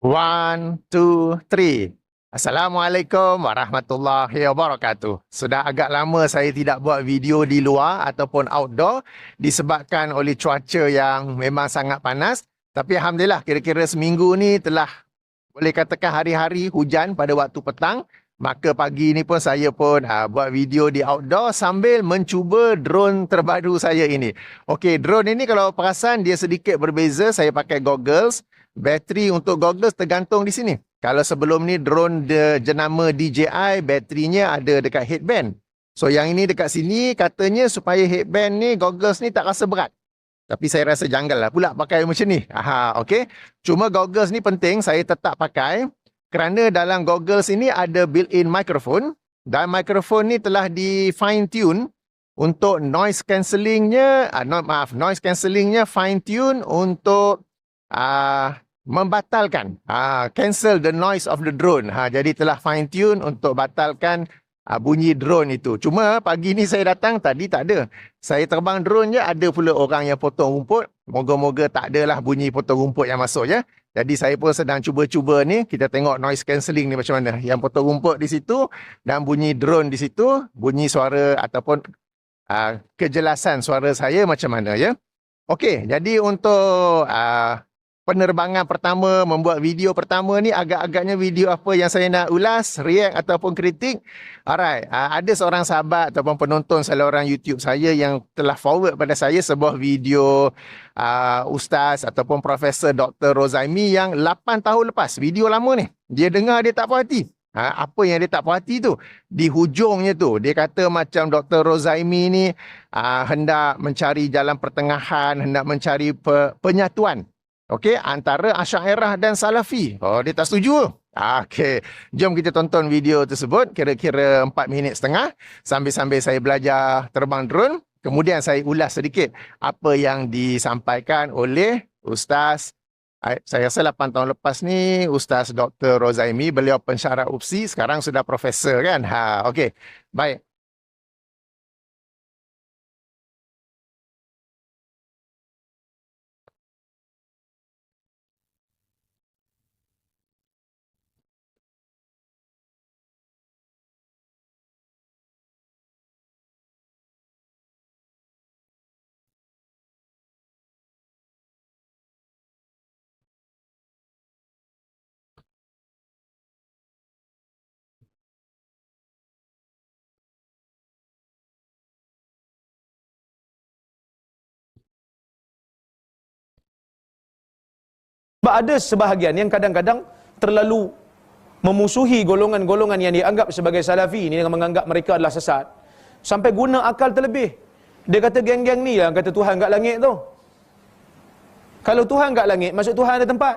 One, two, three. Assalamualaikum warahmatullahi wabarakatuh. Sudah agak lama saya tidak buat video di luar ataupun outdoor disebabkan oleh cuaca yang memang sangat panas. Tapi Alhamdulillah kira-kira seminggu ni telah boleh katakan hari-hari hujan pada waktu petang. Maka pagi ni pun saya pun buat video di outdoor sambil mencuba drone terbaru saya ini. Okey, drone ini kalau perasan dia sedikit berbeza. Saya pakai goggles. Bateri untuk goggles tergantung di sini. Kalau sebelum ni drone jenama DJI, baterinya ada dekat headband. So yang ini dekat sini katanya supaya headband ni, goggles ni tak rasa berat. Tapi saya rasa janggal lah pula pakai macam ni. Okay. Cuma goggles ni penting saya tetap pakai kerana dalam goggles ini ada built-in microphone. Dan microphone ni telah di fine tune untuk noise cancellingnya, noise cancellingnya fine tune untuk membatalkan cancel the noise of the drone. Jadi telah fine tune untuk batalkan bunyi drone itu. Cuma pagi ni saya datang tadi tak ada. Saya terbang drone je ada pula orang yang potong rumput. Moga-moga tak adalah bunyi potong rumput yang masuk ya. Jadi saya pun sedang cuba-cuba ni, kita tengok noise cancelling ni macam mana. Yang potong rumput di situ dan bunyi drone di situ, bunyi suara ataupun kejelasan suara saya macam mana ya. Okey, jadi untuk penerbangan pertama, membuat video pertama ni agak-agaknya video apa yang saya nak ulas, react ataupun kritik. Alright, ada seorang sahabat ataupun penonton saluran YouTube saya yang telah forward pada saya sebuah video Ustaz ataupun Profesor Dr. Rozaimi yang 8 tahun lepas, video lama ni. Dia dengar dia tak puas hati. Apa yang dia tak puas hati tu? Di hujungnya tu, dia kata macam Dr. Rozaimi ni hendak mencari jalan pertengahan, hendak mencari penyatuan. Okey, antara Asy'ariyah dan Salafi. Oh, dia tak setuju. Okey, jom kita tonton video tersebut. Kira-kira 4 minit setengah. Sambil-sambil saya belajar terbang drone. Kemudian saya ulas sedikit apa yang disampaikan oleh Ustaz, saya rasa 8 tahun lepas ni, Ustaz Dr. Rozaimi. Beliau pensyarah UPSI, sekarang sudah profesor kan. Okey, baik. Sebab ada sebahagian yang kadang-kadang terlalu memusuhi golongan-golongan yang dianggap sebagai salafi ini dengan menganggap mereka adalah sesat. Sampai guna akal terlebih. Dia kata geng-geng ni yang kata Tuhan kat langit tu. Kalau Tuhan kat langit, maksud Tuhan ada tempat.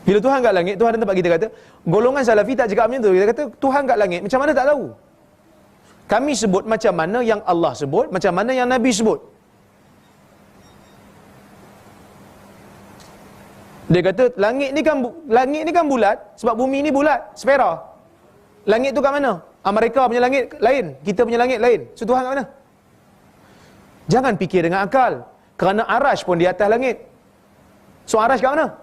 Bila Tuhan kat langit, Tuhan ada tempat. Kita kata, golongan salafi tak cakap macam tu. Kita kata, Tuhan kat langit, macam mana tak tahu? Kami sebut macam mana yang Allah sebut, macam mana yang Nabi sebut. Dia kata langit ni kan bulat sebab bumi ni bulat, sfera. Langit tu kat mana? Mereka punya langit lain, kita punya langit lain. So Tuhan kat mana? Jangan fikir dengan akal. Kerana Arash pun di atas langit. So Arash kat mana?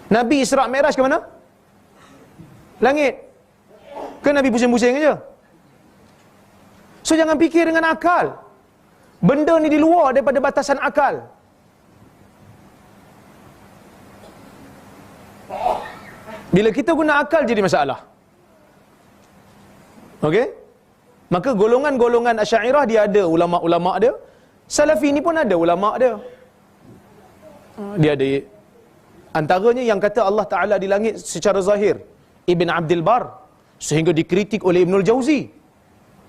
Nabi Isra' Mi'raj ke mana? Langit. Ke Nabi pusing-pusing aja? So jangan fikir dengan akal. Benda ni di luar daripada batasan akal. Bila kita guna akal jadi masalah. Okey? Maka golongan-golongan Asy'ariyah dia ada ulama-ulama dia. Salafi ni pun ada ulama dia. Dia ada antaranya yang kata Allah Ta'ala di langit secara zahir. Ibn Abdul Bar. Sehingga dikritik oleh Ibnul Jauzi.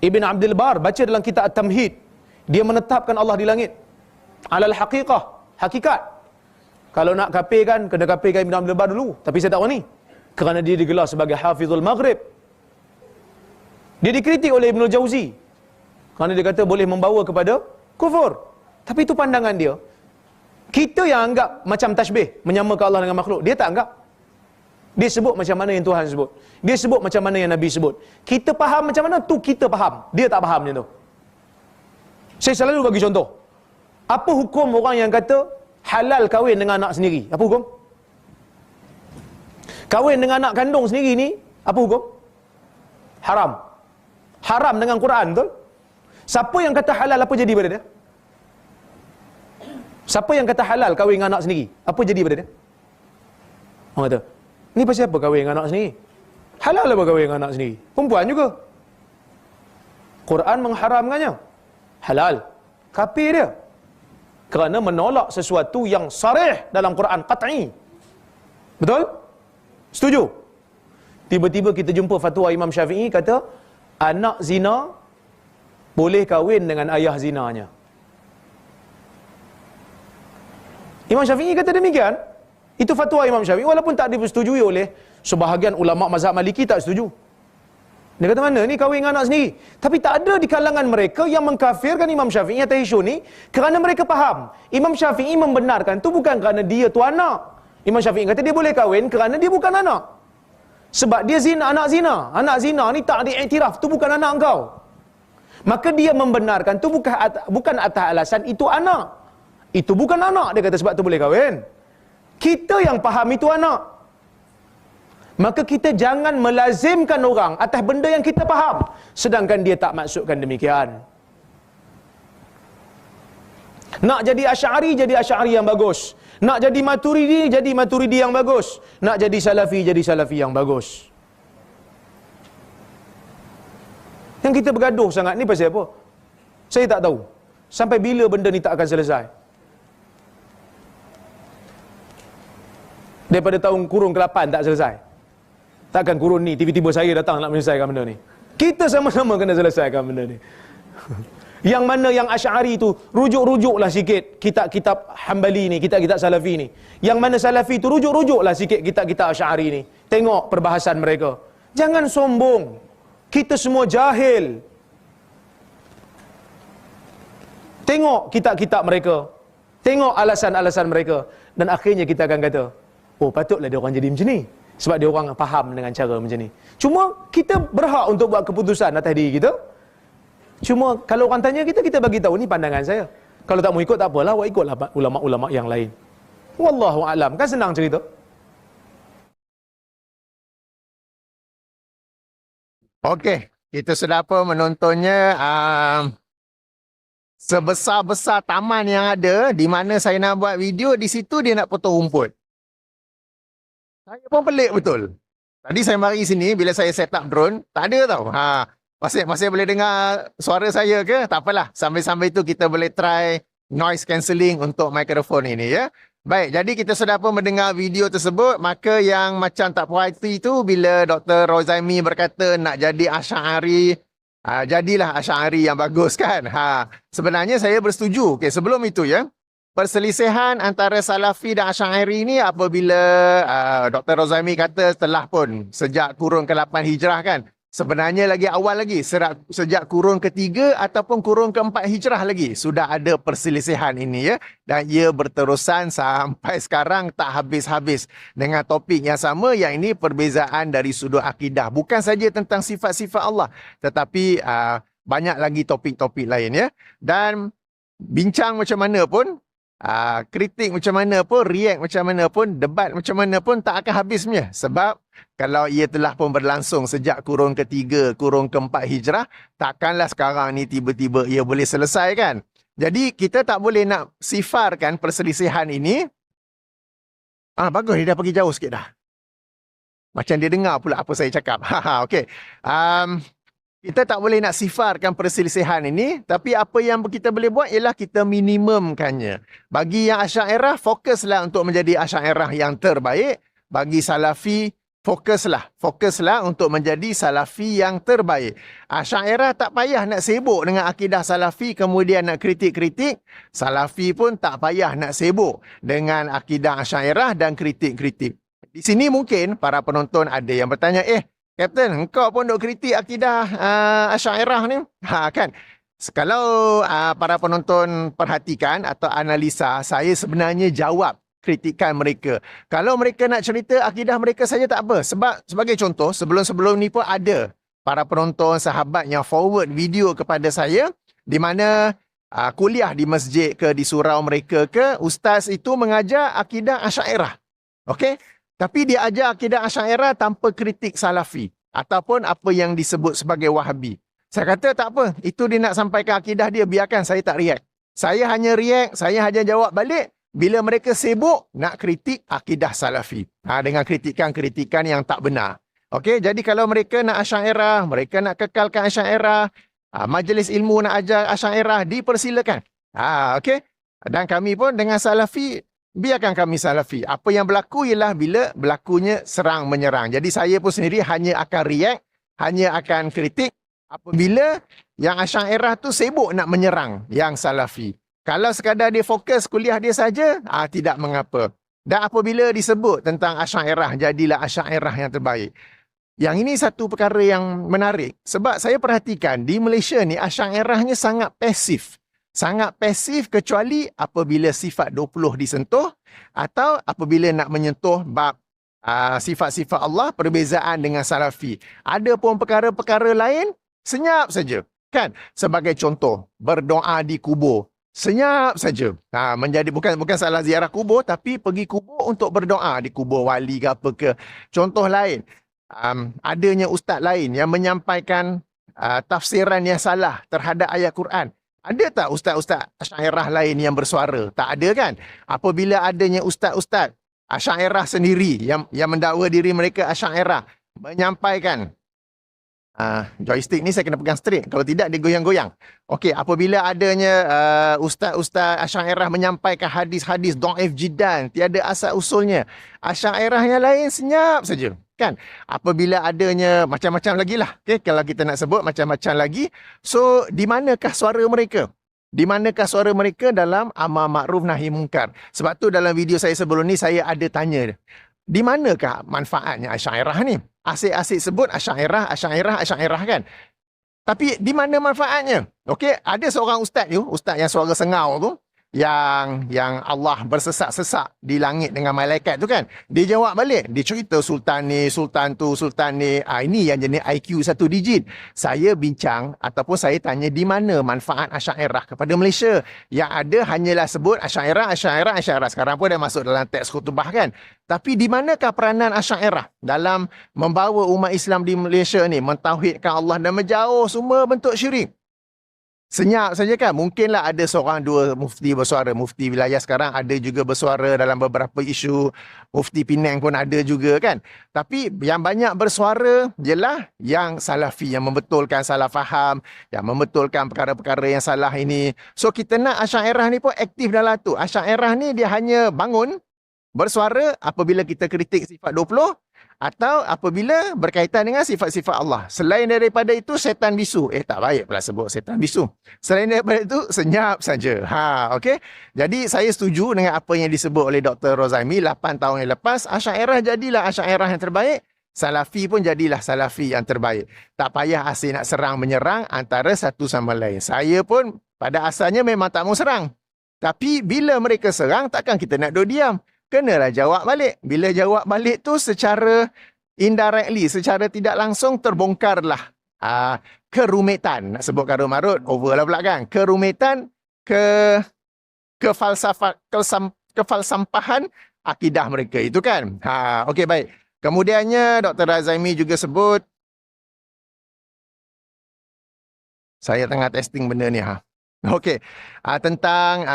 Ibn Abdul Bar baca dalam kitab At-Tamhid. Dia menetapkan Allah di langit. Alal haqiqah. Hakikat. Kalau nak kafirkan, kena kafirkan Ibn Abdul Bar dulu. Tapi saya tak tahu ni. Kerana dia digelar sebagai Hafizul Maghrib. Dia dikritik oleh Ibnul Jauzi. Kerana dia kata boleh membawa kepada kufur. Tapi itu pandangan dia. Kita yang anggap macam tasbih, menyamakan Allah dengan makhluk. Dia tak anggap. Dia sebut macam mana yang Tuhan sebut. Dia sebut macam mana yang Nabi sebut. Kita faham macam mana, tu kita faham. Dia tak faham macam tu. Saya selalu bagi contoh. Apa hukum orang yang kata halal kahwin dengan anak sendiri? Apa hukum? Kahwin dengan anak kandung sendiri ni, apa hukum? Haram. Haram dengan Quran, betul? Siapa yang kata halal, apa jadi pada dia? Siapa yang kata halal kahwin dengan anak sendiri, apa jadi pada dia? Orang kata, ni pasal apa kahwin dengan anak sendiri? Halal apa kahwin dengan anak sendiri? Perempuan juga. Quran mengharamkannya. Halal. Kafir dia. Kerana menolak sesuatu yang sarih dalam Quran, qat'i. Betul? Setuju? Tiba-tiba kita jumpa fatwa Imam Syafi'i kata, anak zina boleh kahwin dengan ayah zinanya. Imam Syafi'i kata demikian. Itu fatwa Imam Syafi'i, walaupun tak dipersetujui oleh sebahagian ulama mazhab Maliki, tak setuju. Dia kata mana ni kahwin dengan anak sendiri. Tapi tak ada di kalangan mereka yang mengkafirkan Imam Syafi'i atas isu ni, kerana mereka faham Imam Syafi'i membenarkan tu bukan kerana dia tu anak. Imam Syafi'i kata dia boleh kahwin kerana dia bukan anak. Sebab dia zina, anak zina. Anak zina ni tak diiktiraf, tu bukan anak engkau. Maka dia membenarkan tu bukan atas alasan itu anak. Itu bukan anak, dia kata sebab tu boleh kahwin. Kita yang faham itu anak. Maka kita jangan melazimkan orang atas benda yang kita faham, sedangkan dia tak maksudkan demikian. Nak jadi Asy'ari, jadi Asy'ari yang bagus. Nak jadi Maturidi, jadi Maturidi yang bagus. Nak jadi Salafi, jadi Salafi yang bagus. Yang kita bergaduh sangat ni pasal apa? Saya tak tahu. Sampai bila benda ni tak akan selesai? Daripada tahun kurun ke-8 tak selesai. Takkan kurun ni tiba-tiba saya datang nak menyelesaikan benda ni. Kita sama-sama kena selesaikan benda ni. Yang mana yang Asy'ari tu rujuk-rujuklah sikit kitab-kitab Hambali ni, kitab-kitab Salafi ni. Yang mana Salafi tu rujuk-rujuklah sikit kitab-kitab Asy'ari ni. Tengok perbahasan mereka. Jangan sombong. Kita semua jahil. Tengok kitab-kitab mereka. Tengok alasan-alasan mereka. Dan akhirnya kita akan kata, oh patutlah dia orang jadi macam ni. Sebab dia orang faham dengan cara macam ni. Cuma kita berhak untuk buat keputusan atas diri kita. Cuma kalau orang tanya kita, kita bagi tahu ni pandangan saya. Kalau tak mau ikut tak apalah, awak ikutlah ulama-ulama yang lain. Wallahu a'lam. Kan senang cerita. Okey, kita sudah apa menontonnya. Sebesar-besar taman yang ada, di mana saya nak buat video, di situ dia nak potong rumput. Saya pun pelik betul. Tadi saya mari sini, bila saya set up drone, tak ada tau. Masih boleh dengar suara saya ke? Tak apalah. Sambil-sambil itu kita boleh try noise cancelling untuk mikrofon ini ya. Baik, jadi kita sudah pun mendengar video tersebut. Maka yang macam tak puas hati tu, bila Dr. Rozaimi berkata nak jadi Asy'ari, jadilah Asy'ari yang bagus kan. Sebenarnya saya bersetuju. Okay, sebelum itu ya, perselisihan antara Salafi dan Asy'ari ni apabila Dr. Rozaimi kata telah pun sejak kurun ke-8 Hijrah kan. Sebenarnya lagi awal lagi, sejak kurun ke-3 ataupun kurun ke-4 Hijrah lagi sudah ada perselisihan ini ya. Dan ia berterusan sampai sekarang tak habis-habis dengan topik yang sama, yang ini perbezaan dari sudut akidah. Bukan saja tentang sifat-sifat Allah, tetapi banyak lagi topik-topik lain ya. Dan bincang macam mana pun, kritik macam mana pun, react macam mana pun, debat macam mana pun tak akan habisnya. Sebab kalau ia telah pun berlangsung sejak kurun ke-3, kurun ke-4 Hijrah, takkanlah sekarang ni tiba-tiba ia boleh selesai kan. Jadi kita tak boleh nak sifarkan perselisihan ini. Bagus, dia dah pergi jauh sikit dah. Macam dia dengar pula apa saya cakap. Okey. Kita tak boleh nak sifarkan perselisihan ini, tapi apa yang kita boleh buat ialah kita minimumkannya. Bagi yang Asy'ariyah, fokuslah untuk menjadi Asy'ariyah yang terbaik. Bagi Salafi, fokuslah untuk menjadi Salafi yang terbaik. Asy'ariyah tak payah nak sibuk dengan akidah Salafi kemudian nak kritik-kritik. Salafi pun tak payah nak sibuk dengan akidah Asy'ariyah dan kritik-kritik. Di sini mungkin para penonton ada yang bertanya, Kapten, engkau pun duk kritik akidah Asy'ariyah ni. Kan? Kalau para penonton perhatikan atau analisa, saya sebenarnya jawab kritikan mereka. Kalau mereka nak cerita akidah mereka saja tak apa. Sebab sebagai contoh, sebelum-sebelum ni pun ada para penonton sahabat yang forward video kepada saya, di mana kuliah di masjid ke, di surau mereka ke, ustaz itu mengajar akidah Asy'ariyah. Okey? Tapi dia ajar akidah Asy'ariyah tanpa kritik Salafi ataupun apa yang disebut sebagai Wahabi. Saya kata tak apa, itu dia nak sampaikan akidah dia, biarkan, saya tak react. Saya hanya react, saya hanya jawab balik bila mereka sibuk nak kritik akidah Salafi. Dengan kritikan-kritikan yang tak benar. Okey, jadi kalau mereka nak Asy'ariyah, mereka nak kekalkan Asy'ariyah, majlis ilmu nak ajar Asy'ariyah, dipersilakan. Okey. Dan kami pun dengan Salafi, biarkan kami Salafi. Apa yang berlaku ialah bila berlakunya serang menyerang. Jadi saya pun sendiri hanya akan react, hanya akan kritik apabila yang Asy'ariyah tu sibuk nak menyerang yang Salafi. Kalau sekadar dia fokus kuliah dia saja, tidak mengapa. Dan apabila disebut tentang Asy'ariyah, jadilah Asy'ariyah yang terbaik. Yang ini satu perkara yang menarik. Sebab saya perhatikan di Malaysia ni Asy'ariyahnya sangat pasif. Sangat pasif kecuali apabila sifat 20 disentuh atau apabila nak menyentuh bab sifat-sifat Allah, perbezaan dengan Salafi. Ada pun perkara-perkara lain, senyap saja. Kan? Sebagai contoh, berdoa di kubur. Senyap saja. Menjadi bukan salah ziarah kubur, tapi pergi kubur untuk berdoa di kubur wali ke apa ke. Contoh lain, adanya ustaz lain yang menyampaikan tafsiran yang salah terhadap ayat Quran. Ada tak ustaz-ustaz Asy'ariyah lain yang bersuara? Tak ada kan? Apabila adanya ustaz-ustaz Asy'ariyah sendiri yang mendakwa diri mereka Asy'ariyah menyampaikan, joystick ni saya kena pegang straight, kalau tidak dia goyang-goyang. Okey, apabila adanya ustaz-ustaz Asy'ariyah menyampaikan hadis-hadis dhaif jiddan, tiada asal usulnya, Asy'ariyah yang lain senyap saja. Kan? Apabila adanya macam-macam lagi lah. Okay? Kalau kita nak sebut macam-macam lagi. So, di manakah suara mereka? Di manakah suara mereka dalam amar makruf nahi mungkar? Sebab tu dalam video saya sebelum ni saya ada tanya. Di manakah manfaatnya Asy'ariyah ni? Asyik-asyik sebut Asy'ariyah kan? Tapi di mana manfaatnya? Okey, ada seorang ustaz yang suara sengau tu, yang Allah bersesak-sesak di langit dengan malaikat tu kan. Dia jawab balik. Dia cerita sultan ni, sultan tu, sultan ni. Ini yang jenis IQ 1 digit. Saya bincang ataupun saya tanya di mana manfaat Asy'ariyah kepada Malaysia. Yang ada hanyalah sebut Asy'ariyah. Sekarang pun dah masuk dalam teks khutbah kan. Tapi di manakah peranan Asy'ariyah dalam membawa umat Islam di Malaysia ni mentauhidkan Allah dan menjauh semua bentuk syirik? Senyap saja kan? Mungkinlah ada seorang dua mufti bersuara. Mufti wilayah sekarang ada juga bersuara dalam beberapa isu. Mufti Penang pun ada juga kan? Tapi yang banyak bersuara ialah yang Salafi, yang membetulkan salah faham, yang membetulkan perkara-perkara yang salah ini. So kita nak Asy'ariyah ni pun aktif dalam tu. Asy'ariyah ni dia hanya bangun, bersuara apabila kita kritik sifat 20 atau apabila berkaitan dengan sifat-sifat Allah. Selain daripada itu, setan bisu. Tak baik pula sebut setan bisu. Selain daripada itu, senyap saja. Okey. Jadi saya setuju dengan apa yang disebut oleh Dr. Rozaimi 8 tahun yang lepas. Asy'ariyah jadilah Asy'ariyah yang terbaik. Salafi pun jadilah Salafi yang terbaik. Tak payah asyik nak serang menyerang antara satu sama lain. Saya pun pada asalnya memang tak mau serang. Tapi bila mereka serang, takkan kita nak duduk diam. Kenalah jawab balik. Bila jawab balik tu secara indirectly, secara tidak langsung terbongkarlah kerumitan. Nak sebut karut-marut, over lah pula kan. Kerumitan, kefalsafahan akidah mereka itu kan. Okey, baik. Kemudiannya Dr. Rozaimi juga sebut, saya tengah testing benda ni Okey, tentang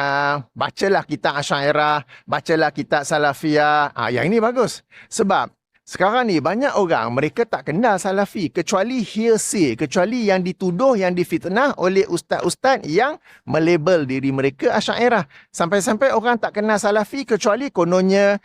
bacalah kitab Asy'ariyah, bacalah kitab Salafiyah. Yang ini bagus. Sebab sekarang ni banyak orang mereka tak kenal Salafi kecuali hearsay, kecuali yang dituduh, yang difitnah oleh ustaz-ustaz yang melabel diri mereka Asy'ariyah. Sampai-sampai orang tak kenal Salafi kecuali kononnya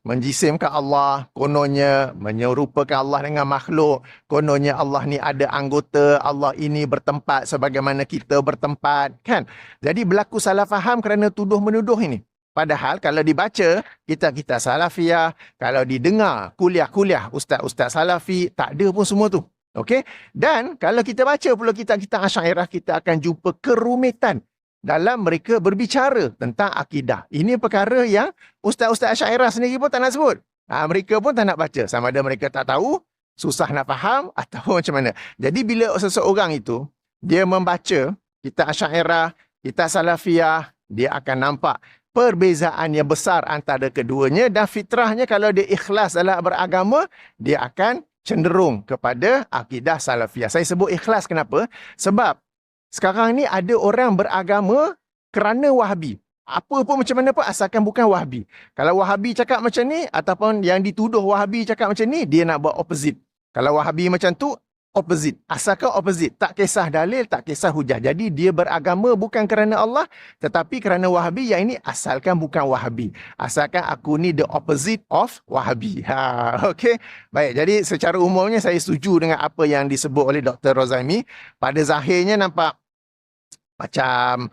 menjisimkan Allah, kononnya menyerupakan Allah dengan makhluk, kononnya Allah ni ada anggota, Allah ini bertempat sebagaimana kita bertempat kan. Jadi berlaku salah faham kerana tuduh-menuduh ini. Padahal kalau dibaca kitab-kitab Salafiyah, kalau didengar kuliah-kuliah ustaz-ustaz Salafi, tak ada pun semua tu. Okey? Dan kalau kita baca pula kitab-kitab Asy'ariyah, kita akan jumpa kerumitan dalam mereka berbicara tentang akidah. Ini perkara yang ustaz-ustaz Asy'ariyah sendiri pun tak nak sebut. Mereka pun tak nak baca. Sama ada mereka tak tahu, susah nak faham atau macam mana. Jadi bila seseorang itu dia membaca kitab Asy'ariyah, Kitab Salafiyah, dia akan nampak perbezaan yang besar antara keduanya, dan fitrahnya kalau dia ikhlas dalam beragama, dia akan cenderung kepada akidah Salafiyah. Saya sebut ikhlas kenapa? Sebab sekarang ni ada orang beragama kerana Wahabi. Apa pun macam mana pun asalkan bukan Wahabi. Kalau Wahabi cakap macam ni, ataupun yang dituduh Wahabi cakap macam ni, dia nak buat opposite. Kalau Wahabi macam tu, opposite. Asalkan opposite. Tak kisah dalil, tak kisah hujah. Jadi dia beragama bukan kerana Allah, tetapi kerana Wahabi. Yang ini asalkan bukan Wahabi. Asalkan aku ni the opposite of Wahabi. Okay. Baik, jadi secara umumnya saya setuju dengan apa yang disebut oleh Dr. Rozaimi. Pada zahirnya nampak macam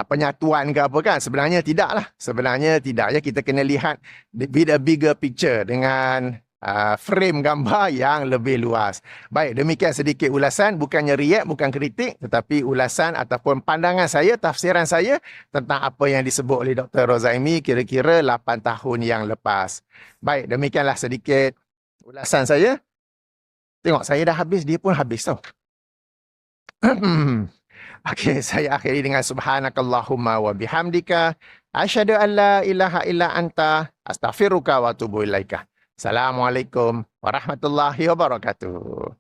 penyatuan ke apa kan. Sebenarnya tidak lah. Sebenarnya tidak. Ya, kita kena lihat with a bigger picture, dengan frame gambar yang lebih luas. Baik, demikian sedikit ulasan, bukannya riak, bukan kritik, tetapi ulasan ataupun pandangan saya, tafsiran saya tentang apa yang disebut oleh Dr. Rozaimi kira-kira 8 tahun yang lepas. Baik, demikianlah sedikit ulasan saya. Tengok, saya dah habis, dia pun habis tau. Okey, saya akhiri dengan subhanakallahumma wa bihamdika asyhadu an la ilaha illa anta astaghfiruka wa atubu ilaika. Assalamualaikum warahmatullahi wabarakatuh.